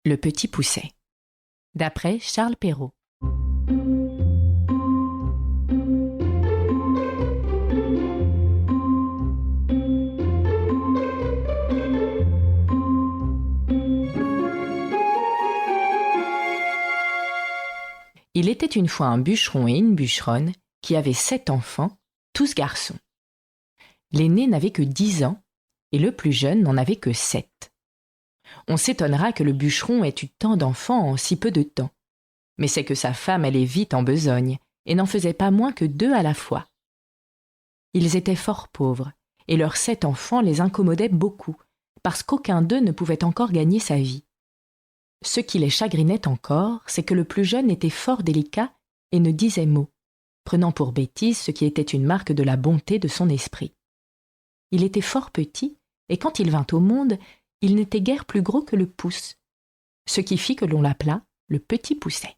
Le petit Pousset, d'après Charles Perrault. Il était une fois un bûcheron et une bûcheronne qui avaient 7 enfants, tous garçons. L'aîné n'avait que 10 ans et le plus jeune n'en avait que 7. On s'étonnera que le bûcheron ait eu tant d'enfants en si peu de temps. Mais c'est que sa femme allait vite en besogne et n'en faisait pas moins que 2 à la fois. Ils étaient fort pauvres et leurs 7 enfants les incommodaient beaucoup parce qu'aucun d'eux ne pouvait encore gagner sa vie. Ce qui les chagrinait encore, c'est que le plus jeune était fort délicat et ne disait mot, prenant pour bêtise ce qui était une marque de la bonté de son esprit. Il était fort petit et quand il vint au monde, il n'était guère plus gros que le pouce, ce qui fit que l'on l'appela le petit Pousset.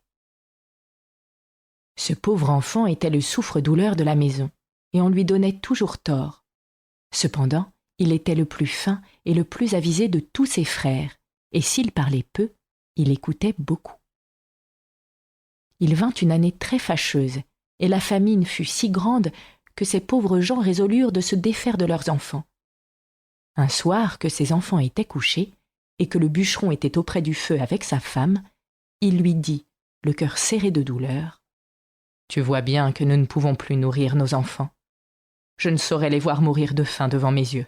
Ce pauvre enfant était le souffre-douleur de la maison, et on lui donnait toujours tort. Cependant, il était le plus fin et le plus avisé de tous ses frères, et s'il parlait peu, il écoutait beaucoup. Il vint une année très fâcheuse, et la famine fut si grande que ces pauvres gens résolurent de se défaire de leurs enfants. Un soir que ses enfants étaient couchés, et que le bûcheron était auprès du feu avec sa femme, il lui dit, le cœur serré de douleur, « Tu vois bien que nous ne pouvons plus nourrir nos enfants. Je ne saurais les voir mourir de faim devant mes yeux,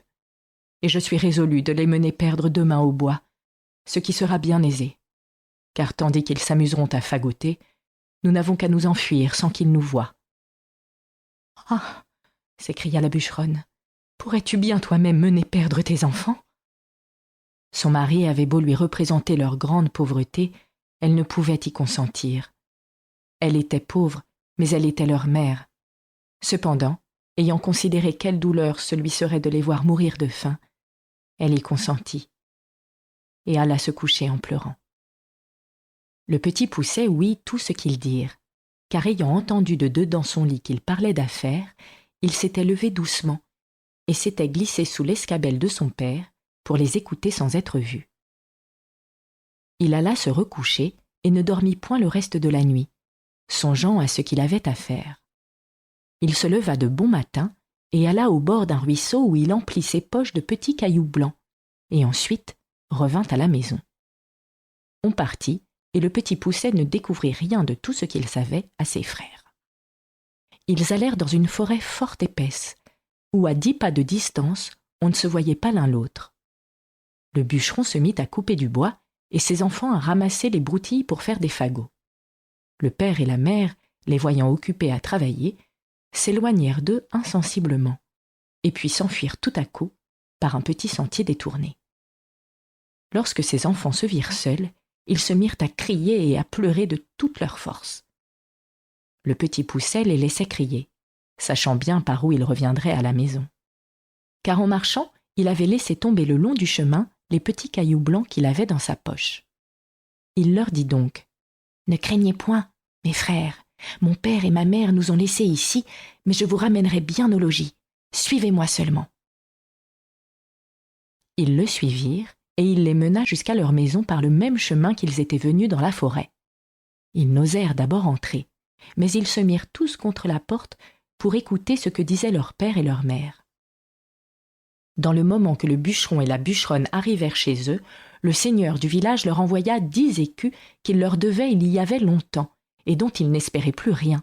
et je suis résolu de les mener perdre demain au bois, ce qui sera bien aisé, car tandis qu'ils s'amuseront à fagoter, nous n'avons qu'à nous enfuir sans qu'ils nous voient. »« Ah !» s'écria la bûcheronne, « pourrais-tu bien toi-même mener perdre tes enfants ?» Son mari avait beau lui représenter leur grande pauvreté, elle ne pouvait y consentir. Elle était pauvre, mais elle était leur mère. Cependant, ayant considéré quelle douleur ce lui serait de les voir mourir de faim, elle y consentit, et alla se coucher en pleurant. Le petit Pousset ouït tout ce qu'ils dirent, car ayant entendu de dedans son lit qu'ils parlaient d'affaires, il s'était levé doucement, et s'était glissé sous l'escabelle de son père pour les écouter sans être vu. Il alla se recoucher et ne dormit point le reste de la nuit, songeant à ce qu'il avait à faire. Il se leva de bon matin et alla au bord d'un ruisseau où il emplit ses poches de petits cailloux blancs, et ensuite revint à la maison. On partit, et le petit Pousset ne découvrit rien de tout ce qu'il savait à ses frères. Ils allèrent dans une forêt fort épaisse, où à 10 pas de distance, on ne se voyait pas l'un l'autre. Le bûcheron se mit à couper du bois, et ses enfants à ramasser les broutilles pour faire des fagots. Le père et la mère, les voyant occupés à travailler, s'éloignèrent d'eux insensiblement, et puis s'enfuirent tout à coup par un petit sentier détourné. Lorsque ses enfants se virent seuls, ils se mirent à crier et à pleurer de toute leur force. Le petit Pousset les laissait crier, sachant bien par où ils reviendraient à la maison. Car en marchant, il avait laissé tomber le long du chemin les petits cailloux blancs qu'il avait dans sa poche. Il leur dit donc, « Ne craignez point, mes frères, mon père et ma mère nous ont laissés ici, mais je vous ramènerai bien au logis. Suivez-moi seulement. » Ils le suivirent, et il les mena jusqu'à leur maison par le même chemin qu'ils étaient venus dans la forêt. Ils n'osèrent d'abord entrer, mais ils se mirent tous contre la porte pour écouter ce que disaient leur père et leur mère. Dans le moment que le bûcheron et la bûcheronne arrivèrent chez eux, le seigneur du village leur envoya 10 écus qu'il leur devait il y avait longtemps, et dont ils n'espéraient plus rien.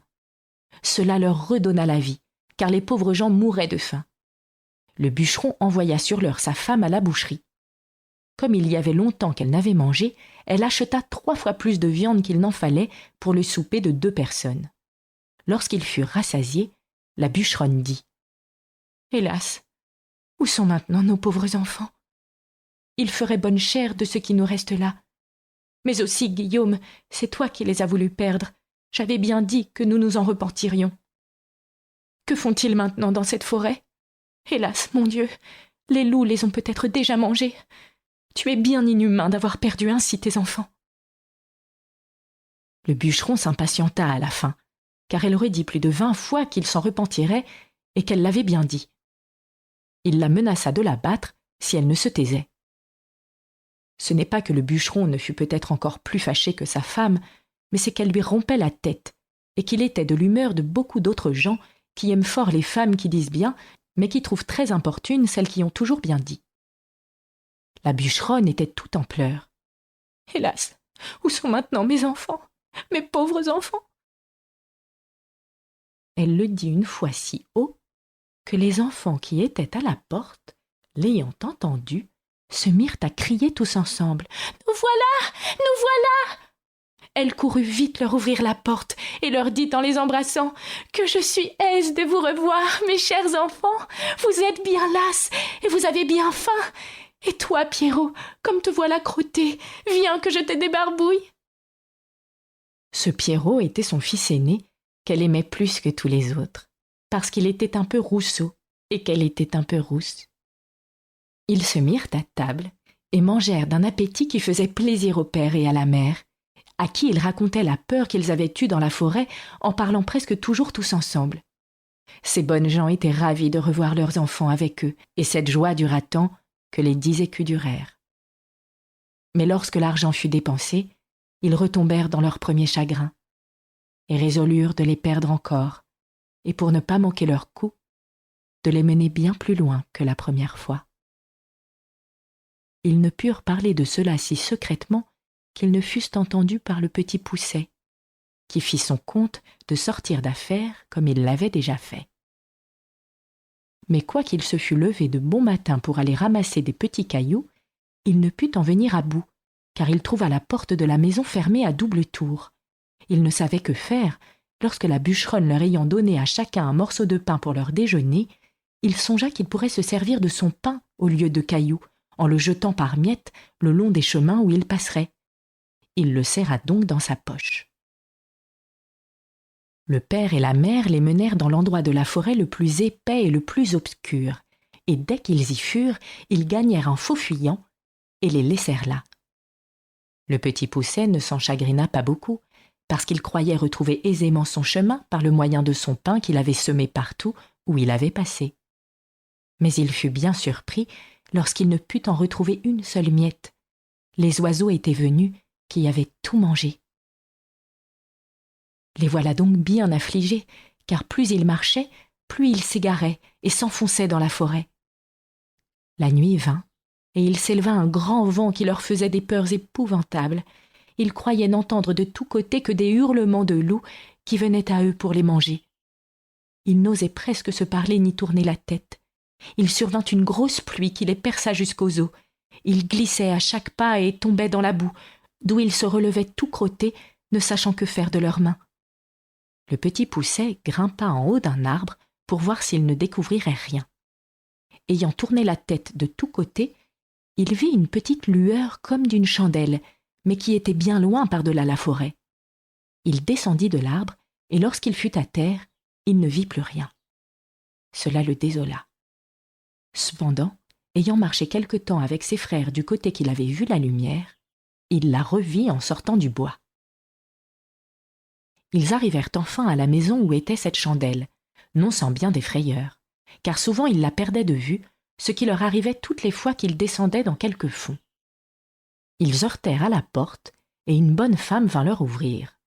Cela leur redonna la vie, car les pauvres gens mouraient de faim. Le bûcheron envoya sur l'heure sa femme à la boucherie. Comme il y avait longtemps qu'elle n'avait mangé, elle acheta 3 fois plus de viande qu'il n'en fallait pour le souper de 2 personnes. Lorsqu'ils furent rassasiés, la bûcheronne dit « Hélas, où sont maintenant nos pauvres enfants? Ils feraient bonne chère de ce qui nous reste là. Mais aussi, Guillaume, c'est toi qui les as voulu perdre. J'avais bien dit que nous nous en repentirions. Que font-ils maintenant dans cette forêt? Hélas, mon Dieu, les loups les ont peut-être déjà mangés. Tu es bien inhumain d'avoir perdu ainsi tes enfants. » Le bûcheron s'impatienta à la fin, car elle redit plus de 20 fois qu'il s'en repentirait et qu'elle l'avait bien dit. Il la menaça de la battre si elle ne se taisait. Ce n'est pas que le bûcheron ne fût peut-être encore plus fâché que sa femme, mais c'est qu'elle lui rompait la tête, et qu'il était de l'humeur de beaucoup d'autres gens qui aiment fort les femmes qui disent bien, mais qui trouvent très importunes celles qui ont toujours bien dit. La bûcheronne était toute en pleurs. « Hélas, où sont maintenant mes enfants, mes pauvres enfants ?» Elle le dit une fois si haut que les enfants qui étaient à la porte, l'ayant entendu, se mirent à crier tous ensemble. « Nous voilà! Nous voilà !» Elle courut vite leur ouvrir la porte et leur dit en les embrassant « Que je suis aise de vous revoir, mes chers enfants. Vous êtes bien lasses et vous avez bien faim. Et toi, Pierrot, comme te voilà crotté, viens que je te débarbouille. » Ce Pierrot était son fils aîné, qu'elle aimait plus que tous les autres, parce qu'il était un peu rousseau et qu'elle était un peu rousse. Ils se mirent à table et mangèrent d'un appétit qui faisait plaisir au père et à la mère, à qui ils racontaient la peur qu'ils avaient eue dans la forêt en parlant presque toujours tous ensemble. Ces bonnes gens étaient ravis de revoir leurs enfants avec eux, et cette joie dura tant que les 10 écus durèrent. Mais lorsque l'argent fut dépensé, ils retombèrent dans leur premier chagrin, et résolurent de les perdre encore, et pour ne pas manquer leur coup, de les mener bien plus loin que la première fois. Ils ne purent parler de cela si secrètement qu'ils ne fussent entendus par le petit Pousset, qui fit son compte de sortir d'affaires comme il l'avait déjà fait. Mais quoiqu'il se fût levé de bon matin pour aller ramasser des petits cailloux, il ne put en venir à bout, car il trouva la porte de la maison fermée à double tour. Il ne savait que faire, lorsque la bûcheronne leur ayant donné à chacun un morceau de pain pour leur déjeuner, il songea qu'il pourrait se servir de son pain au lieu de cailloux, en le jetant par miettes le long des chemins où il passerait. Il le serra donc dans sa poche. Le père et la mère les menèrent dans l'endroit de la forêt le plus épais et le plus obscur, et dès qu'ils y furent, ils gagnèrent en faufuyant et les laissèrent là. Le petit Pousset ne s'en chagrina pas beaucoup, parce qu'il croyait retrouver aisément son chemin par le moyen de son pain qu'il avait semé partout où il avait passé. Mais il fut bien surpris lorsqu'il ne put en retrouver une seule miette. Les oiseaux étaient venus qui avaient tout mangé. Les voilà donc bien affligés, car plus ils marchaient, plus ils s'égaraient et s'enfonçaient dans la forêt. La nuit vint, et il s'éleva un grand vent qui leur faisait des peurs épouvantables. Ils croyaient n'entendre de tous côtés que des hurlements de loups qui venaient à eux pour les manger. Ils n'osaient presque se parler ni tourner la tête. Il survint une grosse pluie qui les perça jusqu'aux os. Ils glissaient à chaque pas et tombaient dans la boue, d'où ils se relevaient tout crottés, ne sachant que faire de leurs mains. Le petit Pousset grimpa en haut d'un arbre pour voir s'il ne découvrirait rien. Ayant tourné la tête de tous côtés, il vit une petite lueur comme d'une chandelle, mais qui était bien loin par-delà la forêt. Il descendit de l'arbre, et lorsqu'il fut à terre, il ne vit plus rien. Cela le désola. Cependant, ayant marché quelque temps avec ses frères du côté qu'il avait vu la lumière, il la revit en sortant du bois. Ils arrivèrent enfin à la maison où était cette chandelle, non sans bien des frayeurs, car souvent ils la perdaient de vue, ce qui leur arrivait toutes les fois qu'ils descendaient dans quelque fond. Ils heurtèrent à la porte, et une bonne femme vint leur ouvrir.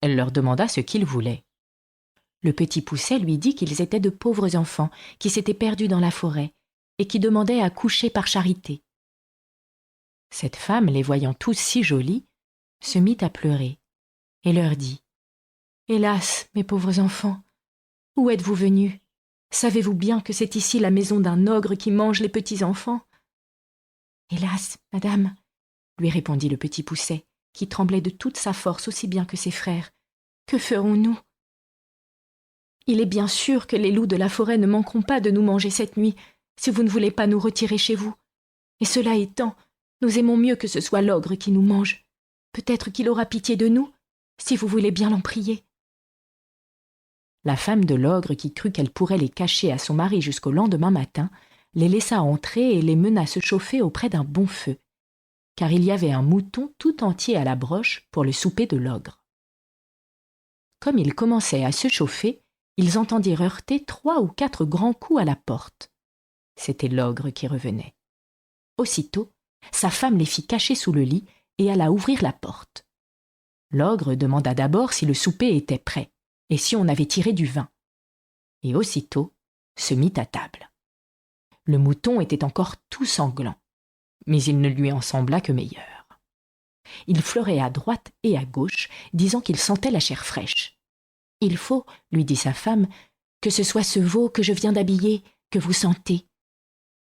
Elle leur demanda ce qu'ils voulaient. Le petit Pousset lui dit qu'ils étaient de pauvres enfants qui s'étaient perdus dans la forêt et qui demandaient à coucher par charité. Cette femme, les voyant tous si jolis, se mit à pleurer et leur dit « Hélas, mes pauvres enfants, où êtes-vous venus? Savez-vous bien que c'est ici la maison d'un ogre qui mange les petits enfants ?»« Hélas, madame, lui répondit le petit Pousset, qui tremblait de toute sa force aussi bien que ses frères. Que ferons-nous? Il est bien sûr que les loups de la forêt ne manqueront pas de nous manger cette nuit, si vous ne voulez pas nous retirer chez vous. Et cela étant, nous aimons mieux que ce soit l'ogre qui nous mange. Peut-être qu'il aura pitié de nous, si vous voulez bien l'en prier. » La femme de l'ogre, qui crut qu'elle pourrait les cacher à son mari jusqu'au lendemain matin, les laissa entrer et les mena se chauffer auprès d'un bon feu, car il y avait un mouton tout entier à la broche pour le souper de l'ogre. Comme ils commençaient à se chauffer, ils entendirent heurter 3 ou 4 grands coups à la porte. C'était l'ogre qui revenait. Aussitôt, Sa femme les fit cacher sous le lit et alla ouvrir la porte. L'ogre demanda d'abord si le souper était prêt et si on avait tiré du vin. Et aussitôt se mit à table. Le mouton était encore tout sanglant, mais il ne lui en sembla que meilleur. Il fleurait à droite et à gauche, disant qu'il sentait la chair fraîche. « Il faut, lui dit sa femme, que ce soit ce veau que je viens d'habiller que vous sentez. »«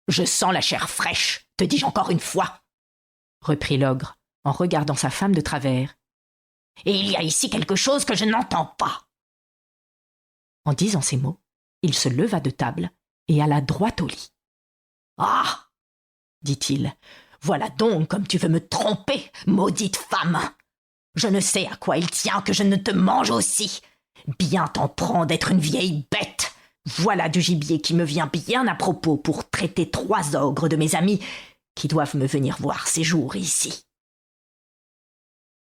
Je sens la chair fraîche, te dis-je encore une fois, » reprit l'ogre, en regardant sa femme de travers. « Et il y a ici quelque chose que je n'entends pas. » En disant ces mots, il se leva de table et alla droit au lit. « Ah !» dit-il, « voilà donc comme tu veux me tromper, maudite femme. Je ne sais à quoi il tient que je ne te mange aussi. Bien t'en prends d'être une vieille bête. Voilà du gibier qui me vient bien à propos pour traiter 3 ogres de mes amis qui doivent me venir voir ces jours ici. »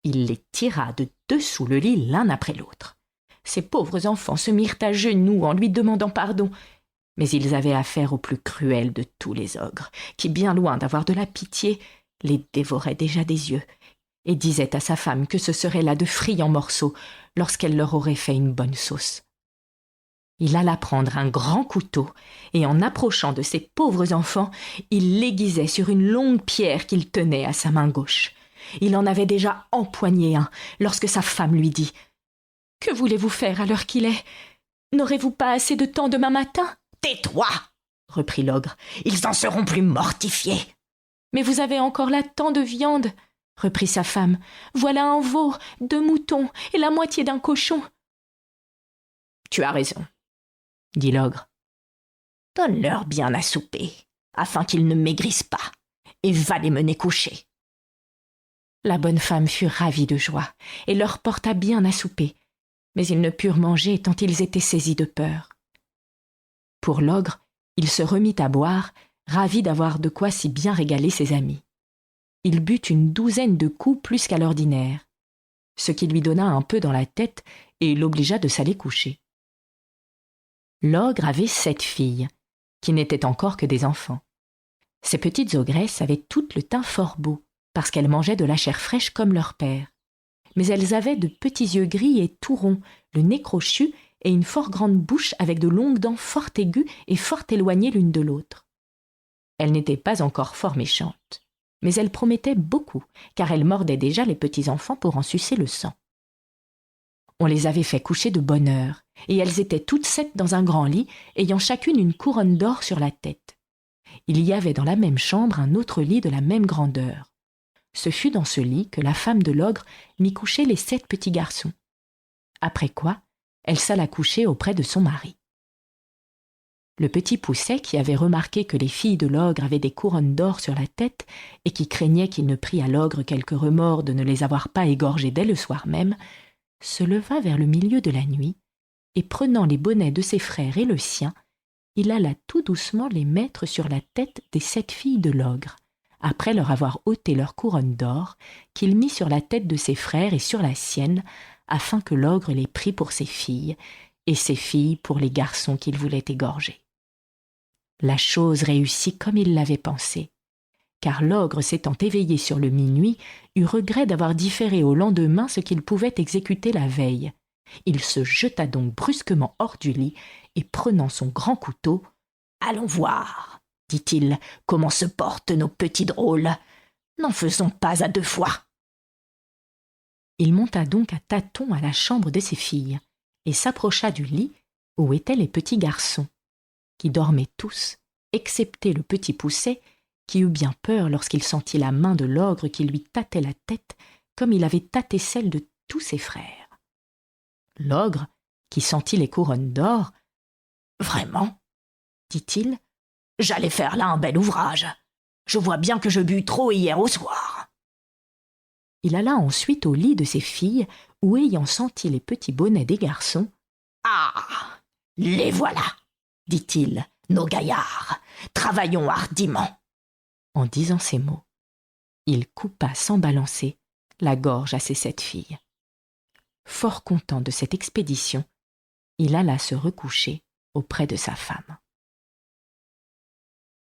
Il les tira de dessous le lit l'un après l'autre. Ces pauvres enfants se mirent à genoux en lui demandant pardon, mais ils avaient affaire au plus cruel de tous les ogres, qui, bien loin d'avoir de la pitié, les dévorait déjà des yeux, et disait à sa femme que ce serait là de friands morceaux lorsqu'elle leur aurait fait une bonne sauce. Il alla prendre un grand couteau, et en approchant de ces pauvres enfants, il l'aiguisait sur une longue pierre qu'il tenait à sa main gauche. Il en avait déjà empoigné un, lorsque sa femme lui dit « Que voulez-vous faire à l'heure qu'il est? N'aurez-vous pas assez de temps demain matin ?»« Tais-toi » reprit l'ogre, « ils en seront plus mortifiés. »« Mais vous avez encore là tant de viande, » reprit sa femme. « Voilà un veau, 2 moutons et la moitié d'un cochon. »« Tu as raison, » dit l'ogre. « Donne-leur bien à souper, afin qu'ils ne maigrissent pas, et va les mener coucher. » La bonne femme fut ravie de joie et leur porta bien à souper, mais ils ne purent manger tant ils étaient saisis de peur. Pour l'ogre, il se remit à boire, ravi d'avoir de quoi si bien régaler ses amis. Il but une 12aine de coups plus qu'à l'ordinaire, ce qui lui donna un peu dans la tête et l'obligea de s'aller coucher. L'ogre avait 7 filles, qui n'étaient encore que des enfants. Ces petites ogresses avaient toutes le teint fort beau, parce qu'elles mangeaient de la chair fraîche comme leur père. Mais elles avaient de petits yeux gris et tout ronds, le nez crochu et une fort grande bouche avec de longues dents fort aiguës et fort éloignées l'une de l'autre. Elles n'étaient pas encore fort méchantes, mais elles promettaient beaucoup, car elles mordaient déjà les petits enfants pour en sucer le sang. On les avait fait coucher de bonne heure, et elles étaient toutes 7 dans un grand lit, ayant chacune une couronne d'or sur la tête. Il y avait dans la même chambre un autre lit de la même grandeur. Ce fut dans ce lit que la femme de l'ogre mit coucher les 7 petits garçons. Après quoi, elle s'alla coucher auprès de son mari. Le petit Poucet, qui avait remarqué que les filles de l'ogre avaient des couronnes d'or sur la tête et qui craignait qu'il ne prît à l'ogre quelque remords de ne les avoir pas égorgées dès le soir même, se leva vers le milieu de la nuit et, prenant les bonnets de ses frères et le sien, il alla tout doucement les mettre sur la tête des 7 filles de l'ogre, après leur avoir ôté leur couronne d'or, qu'il mit sur la tête de ses frères et sur la sienne, afin que l'ogre les prît pour ses filles, et ses filles pour les garçons qu'il voulait égorger. La chose réussit comme il l'avait pensé, car l'ogre, s'étant éveillé sur le minuit, eut regret d'avoir différé au lendemain ce qu'il pouvait exécuter la veille. Il se jeta donc brusquement hors du lit, et prenant son grand couteau, « Allons voir !» dit-il, « comment se portent nos petits drôles. N'en faisons pas à 2 fois. » Il monta donc à tâtons à la chambre de ses filles et s'approcha du lit où étaient les petits garçons, qui dormaient tous, excepté le petit Poucet, qui eut bien peur lorsqu'il sentit la main de l'ogre qui lui tâtait la tête comme il avait tâté celle de tous ses frères. L'ogre, qui sentit les couronnes d'or, « Vraiment, dit-il, j'allais faire là un bel ouvrage. Je vois bien que je bus trop hier au soir. » Il alla ensuite au lit de ses filles, où, ayant senti les petits bonnets des garçons, « Ah, les voilà, dit-il, nos gaillards, travaillons hardiment. » En disant ces mots, il coupa sans balancer la gorge à ses 7 filles. Fort content de cette expédition, il alla se recoucher auprès de sa femme.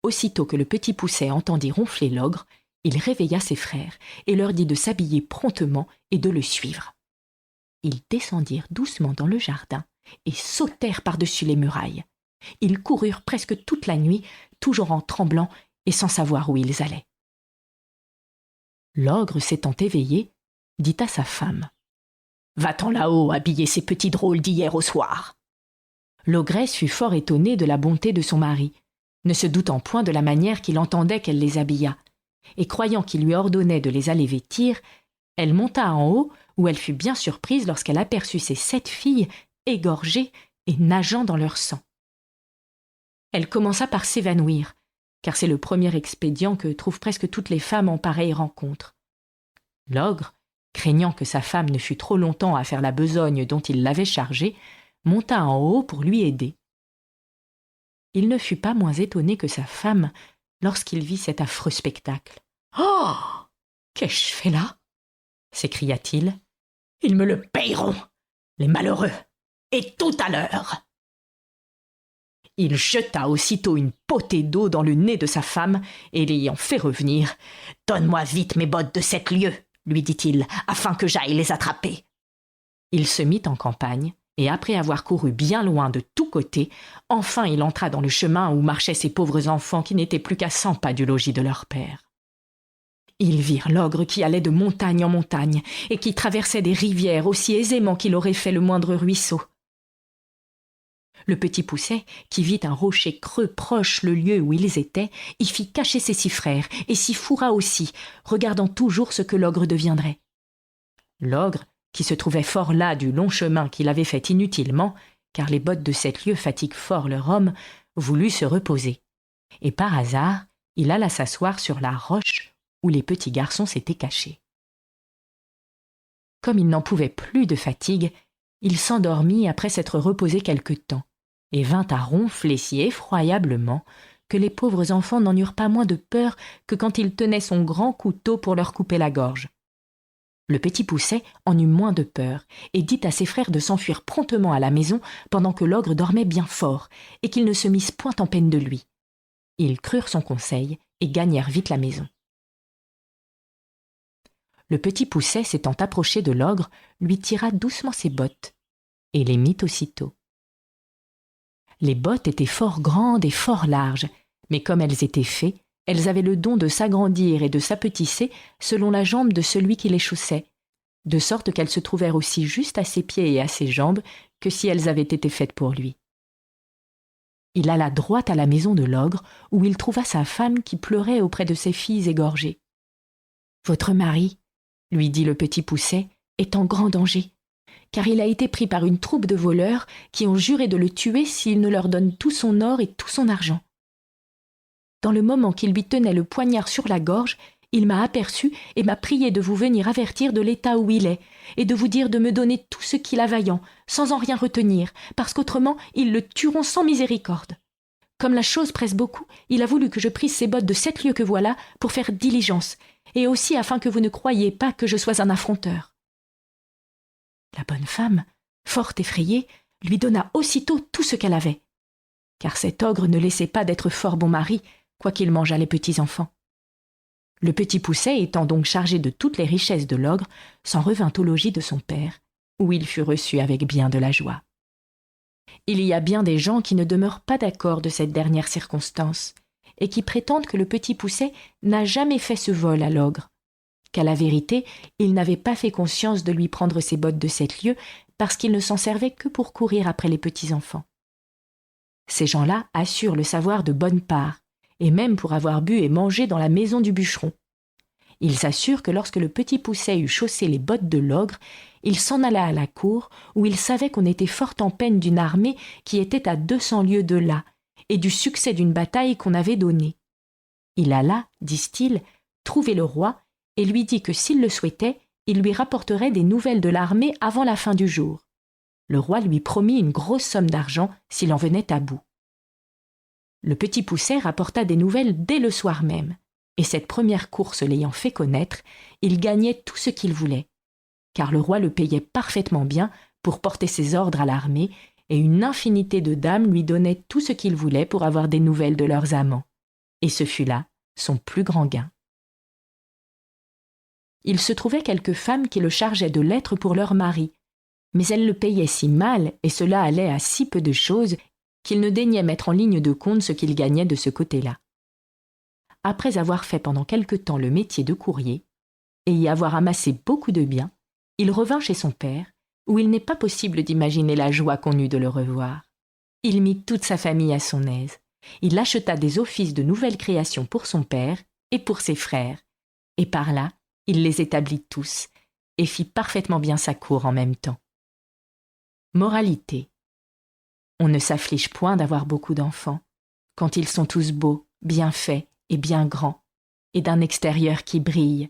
Aussitôt que le petit Poucet entendit ronfler l'ogre, Il réveilla ses frères et leur dit de s'habiller promptement et de le suivre. Ils descendirent doucement dans le jardin et sautèrent par-dessus les murailles. Ils coururent presque toute la nuit, toujours en tremblant et sans savoir où ils allaient. L'ogre, s'étant éveillé, dit à sa femme : « Va-t'en là-haut habiller ces petits drôles d'hier au soir. » L'ogresse fut fort étonnée de la bonté de son mari, ne se doutant point de la manière qu'il entendait qu'elle les habillât, et croyant qu'il lui ordonnait de les aller vêtir, elle monta en haut, où elle fut bien surprise lorsqu'elle aperçut ses 7 filles égorgées et nageant dans leur sang. Elle commença par s'évanouir, car c'est le premier expédient que trouvent presque toutes les femmes en pareille rencontre. L'ogre, craignant que sa femme ne fût trop longtemps à faire la besogne dont il l'avait chargée, monta en haut pour lui aider. Il ne fut pas moins étonné que sa femme lorsqu'il vit cet affreux spectacle. « Oh, qu'ai-je fait là ?» s'écria-t-il. « Ils me le payeront, les malheureux, et tout à l'heure !» Il jeta aussitôt une potée d'eau dans le nez de sa femme et l'ayant fait revenir. « Donne-moi vite mes bottes de 7 lieues, lui dit-il, afin que j'aille les attraper. » Il se mit en campagne, et après avoir couru bien loin de tous côtés, enfin il entra dans le chemin où marchaient ces pauvres enfants qui n'étaient plus qu'à 100 pas du logis de leur père. Ils virent l'ogre qui allait de montagne en montagne et qui traversait des rivières aussi aisément qu'il aurait fait le moindre ruisseau. Le petit Poucet, qui vit un rocher creux proche le lieu où ils étaient, y fit cacher ses 6 frères et s'y fourra aussi, regardant toujours ce que l'ogre deviendrait. L'ogre, qui se trouvait fort las du long chemin qu'il avait fait inutilement, car les bottes de 7 lieues fatiguent fort leur homme, voulut se reposer. Et par hasard, il alla s'asseoir sur la roche où les petits garçons s'étaient cachés. Comme il n'en pouvait plus de fatigue, il s'endormit après s'être reposé quelque temps, et vint à ronfler si effroyablement que les pauvres enfants n'en eurent pas moins de peur que quand il tenait son grand couteau pour leur couper la gorge. Le petit Poucet en eut moins de peur, et dit à ses frères de s'enfuir promptement à la maison pendant que l'ogre dormait bien fort, et qu'ils ne se missent point en peine de lui. Ils crurent son conseil et gagnèrent vite la maison. Le petit Poucet, s'étant approché de l'ogre, lui tira doucement ses bottes, et les mit aussitôt. Les bottes étaient fort grandes et fort larges, mais comme elles étaient fées, elles avaient le don de s'agrandir et de s'apetisser selon la jambe de celui qui les chaussait, de sorte qu'elles se trouvèrent aussi juste à ses pieds et à ses jambes que si elles avaient été faites pour lui. Il alla droit à la maison de l'ogre, où il trouva sa femme qui pleurait auprès de ses filles égorgées. « Votre mari, » lui dit le petit Poucet, « est en grand danger, car il a été pris par une troupe de voleurs qui ont juré de le tuer s'il ne leur donne tout son or et tout son argent. Dans le moment qu'il lui tenait le poignard sur la gorge, il m'a aperçu et m'a prié de vous venir avertir de l'état où il est, et de vous dire de me donner tout ce qu'il a vaillant, sans en rien retenir, parce qu'autrement ils le tueront sans miséricorde. Comme la chose presse beaucoup, il a voulu que je prisse ces bottes de 7 lieues que voilà pour faire diligence, et aussi afin que vous ne croyiez pas que je sois un affronteur. » La bonne femme, fort effrayée, lui donna aussitôt tout ce qu'elle avait, car cet ogre ne laissait pas d'être fort bon mari, quoiqu'il mangeât les petits enfants. Le petit Poucet, étant donc chargé de toutes les richesses de l'ogre, s'en revint au logis de son père, où il fut reçu avec bien de la joie. Il y a bien des gens qui ne demeurent pas d'accord de cette dernière circonstance, et qui prétendent que le petit Poucet n'a jamais fait ce vol à l'ogre, qu'à la vérité, il n'avait pas fait conscience de lui prendre ses bottes de 7 lieues parce qu'il ne s'en servait que pour courir après les petits enfants. Ces gens-là assurent le savoir de bonne part, et même pour avoir bu et mangé dans la maison du bûcheron. Ils assurent que lorsque le petit Poucet eut chaussé les bottes de l'ogre, il s'en alla à la cour, où il savait qu'on était fort en peine d'une armée qui était à 200 lieues de là, et du succès d'une bataille qu'on avait donnée. Il alla, disent-ils, trouver le roi, et lui dit que s'il le souhaitait, il lui rapporterait des nouvelles de l'armée avant la fin du jour. Le roi lui promit une grosse somme d'argent s'il en venait à bout. Le petit Poucet rapporta des nouvelles dès le soir même, et cette première course l'ayant fait connaître, il gagnait tout ce qu'il voulait, car le roi le payait parfaitement bien pour porter ses ordres à l'armée, et une infinité de dames lui donnaient tout ce qu'il voulait pour avoir des nouvelles de leurs amants. Et ce fut là son plus grand gain. il se trouvait quelques femmes qui le chargeaient de lettres pour leur mari, mais elles le payaient si mal et cela allait à si peu de choses qu'il ne daignait mettre en ligne de compte ce qu'il gagnait de ce côté-là. Après avoir fait pendant quelque temps le métier de courrier et y avoir amassé beaucoup de biens, il revint chez son père, où il n'est pas possible d'imaginer la joie qu'on eut de le revoir. Il mit toute sa famille à son aise. Il acheta des offices de nouvelles créations pour son père et pour ses frères, et par là, il les établit tous et fit parfaitement bien sa cour en même temps. Moralité. On ne s'afflige point d'avoir beaucoup d'enfants, quand ils sont tous beaux, bien faits et bien grands, et d'un extérieur qui brille.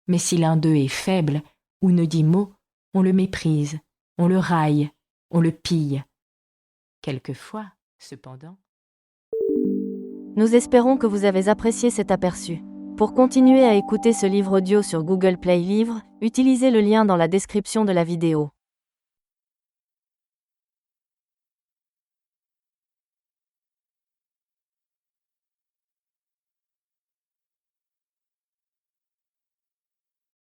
Mais si l'un d'eux est faible ou ne dit mot, on le méprise, on le raille, on le pille. Quelquefois, cependant. Nous espérons que vous avez apprécié cet aperçu. Pour continuer à écouter ce livre audio sur Google Play Livres, utilisez le lien dans la description de la vidéo.